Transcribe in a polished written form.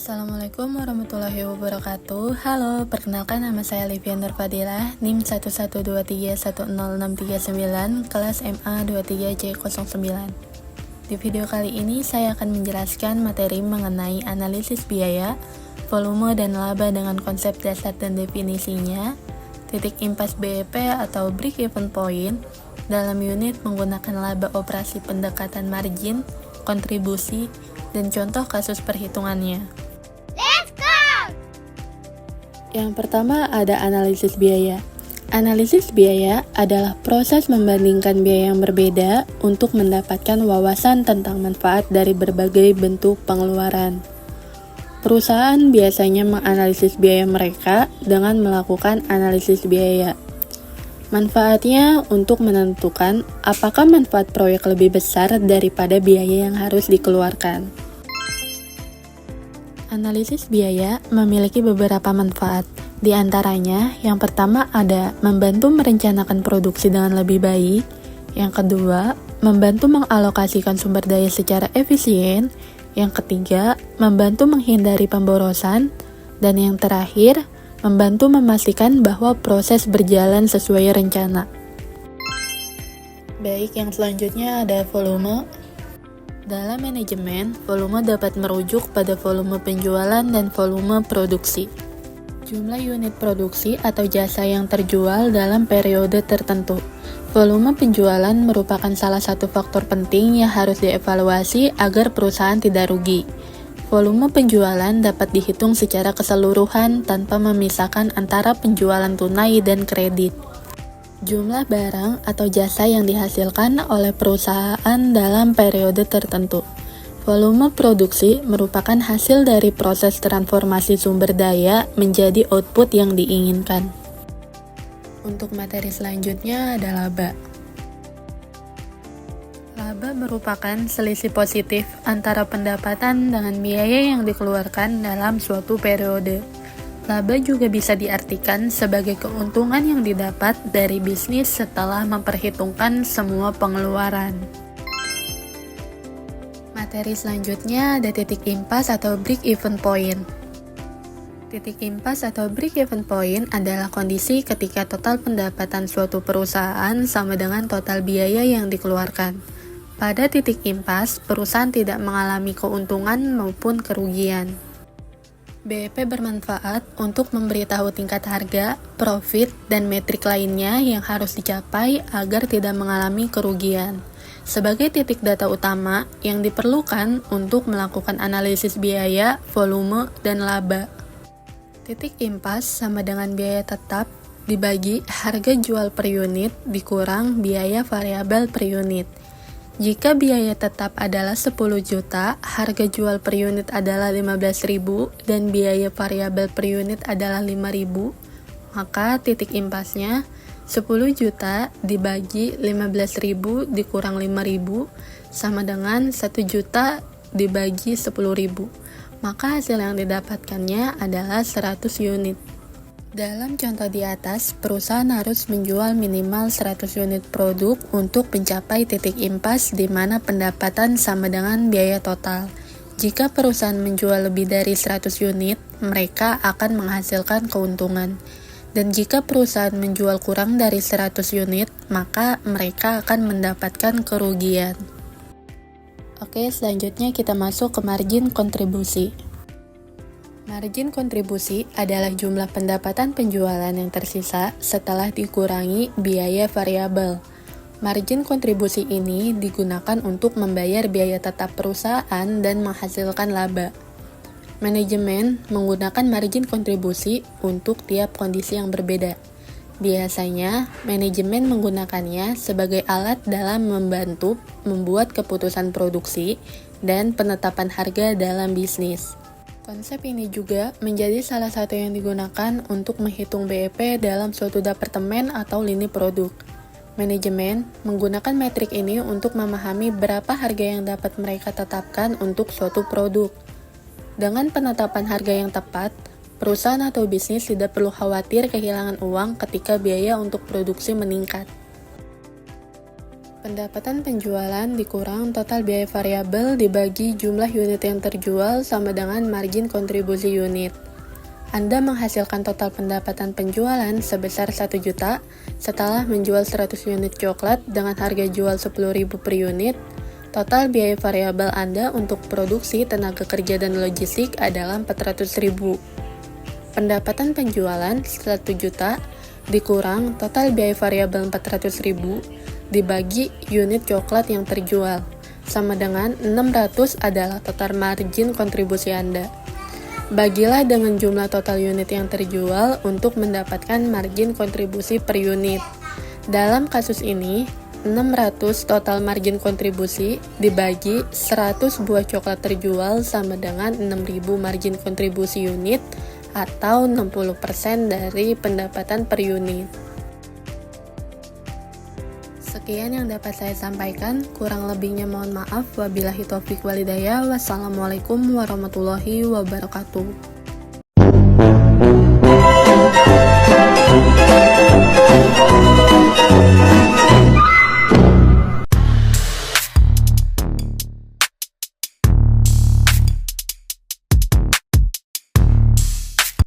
Assalamualaikum warahmatullahi wabarakatuh. Halo, perkenalkan nama saya Livia Nur Fadilah, NIM 112310639, kelas MA 23C09. Di video kali ini saya akan menjelaskan materi mengenai analisis biaya, volume dan laba dengan konsep dasar dan definisinya, titik impas BEP atau break even point dalam unit menggunakan laba operasi pendekatan margin, kontribusi, dan contoh kasus perhitungannya. Let's go! Yang pertama ada analisis biaya. Analisis biaya adalah proses membandingkan biaya yang berbeda untuk mendapatkan wawasan tentang manfaat dari berbagai bentuk pengeluaran. Perusahaan biasanya menganalisis biaya mereka dengan melakukan analisis biaya. Manfaatnya untuk menentukan apakah manfaat proyek lebih besar daripada biaya yang harus dikeluarkan. Analisis biaya memiliki beberapa manfaat. Di antaranya, yang pertama ada membantu merencanakan produksi dengan lebih baik. Yang kedua, membantu mengalokasikan sumber daya secara efisien. Yang ketiga, membantu menghindari pemborosan. Dan yang terakhir, membantu memastikan bahwa proses berjalan sesuai rencana. Baik, yang selanjutnya ada volume. Dalam manajemen, volume dapat merujuk pada volume penjualan dan volume produksi. Jumlah unit produksi atau jasa yang terjual dalam periode tertentu. Volume penjualan merupakan salah satu faktor penting yang harus dievaluasi agar perusahaan tidak rugi. Volume penjualan dapat dihitung secara keseluruhan tanpa memisahkan antara penjualan tunai dan kredit. Jumlah barang atau jasa yang dihasilkan oleh perusahaan dalam periode tertentu. Volume produksi merupakan hasil dari proses transformasi sumber daya menjadi output yang diinginkan. Untuk materi selanjutnya ada laba. Laba merupakan selisih positif antara pendapatan dengan biaya yang dikeluarkan dalam suatu periode. Laba juga bisa diartikan sebagai keuntungan yang didapat dari bisnis setelah memperhitungkan semua pengeluaran. Materi selanjutnya ada titik impas atau break even point. Titik impas atau break even point adalah kondisi ketika total pendapatan suatu perusahaan sama dengan total biaya yang dikeluarkan. Pada titik impas, perusahaan tidak mengalami keuntungan maupun kerugian. BEP bermanfaat untuk memberitahu tingkat harga, profit, dan metrik lainnya yang harus dicapai agar tidak mengalami kerugian. Sebagai titik data utama yang diperlukan untuk melakukan analisis biaya, volume, dan laba. Titik impas sama dengan biaya tetap dibagi harga jual per unit dikurang biaya variabel per unit. Jika biaya tetap adalah 10 juta, harga jual per unit adalah 15.000 dan biaya variabel per unit adalah 5.000, maka titik impasnya 10 juta dibagi 15.000 dikurang 5.000 sama dengan 1 juta dibagi 10.000. Maka hasil yang didapatkannya adalah 100 unit. Dalam contoh di atas, perusahaan harus menjual minimal 100 unit produk untuk mencapai titik impas di mana pendapatan sama dengan biaya total. Jika perusahaan menjual lebih dari 100 unit, mereka akan menghasilkan keuntungan. Dan jika perusahaan menjual kurang dari 100 unit, maka mereka akan mendapatkan kerugian. Oke, selanjutnya kita masuk ke margin kontribusi. Margin kontribusi adalah jumlah pendapatan penjualan yang tersisa setelah dikurangi biaya variabel. Margin kontribusi ini digunakan untuk membayar biaya tetap perusahaan dan menghasilkan laba. Manajemen menggunakan margin kontribusi untuk tiap kondisi yang berbeda. Biasanya, manajemen menggunakannya sebagai alat dalam membantu membuat keputusan produksi dan penetapan harga dalam bisnis. Konsep ini juga menjadi salah satu yang digunakan untuk menghitung BEP dalam suatu departemen atau lini produk. Manajemen menggunakan metrik ini untuk memahami berapa harga yang dapat mereka tetapkan untuk suatu produk. Dengan penetapan harga yang tepat, perusahaan atau bisnis tidak perlu khawatir kehilangan uang ketika biaya untuk produksi meningkat. Pendapatan penjualan dikurang total biaya variabel dibagi jumlah unit yang terjual sama dengan margin kontribusi unit. Anda menghasilkan total pendapatan penjualan sebesar 1 juta setelah menjual 100 unit coklat dengan harga jual 10.000 per unit. Total biaya variabel Anda untuk produksi, tenaga kerja, dan logistik adalah 400.000. Pendapatan penjualan 1 juta dikurang total biaya variabel 400.000 dibagi unit coklat yang terjual, sama dengan 600 adalah total margin kontribusi Anda. Bagilah dengan jumlah total unit yang terjual untuk mendapatkan margin kontribusi per unit. Dalam kasus ini, 600 total margin kontribusi dibagi 100 buah coklat terjual sama dengan 6.000 margin kontribusi unit atau 60% dari pendapatan per unit. Sekian yang dapat saya sampaikan, kurang lebihnya mohon maaf. Wabillahi taufiq walhidayah. Wassalamualaikum warahmatullahi wabarakatuh.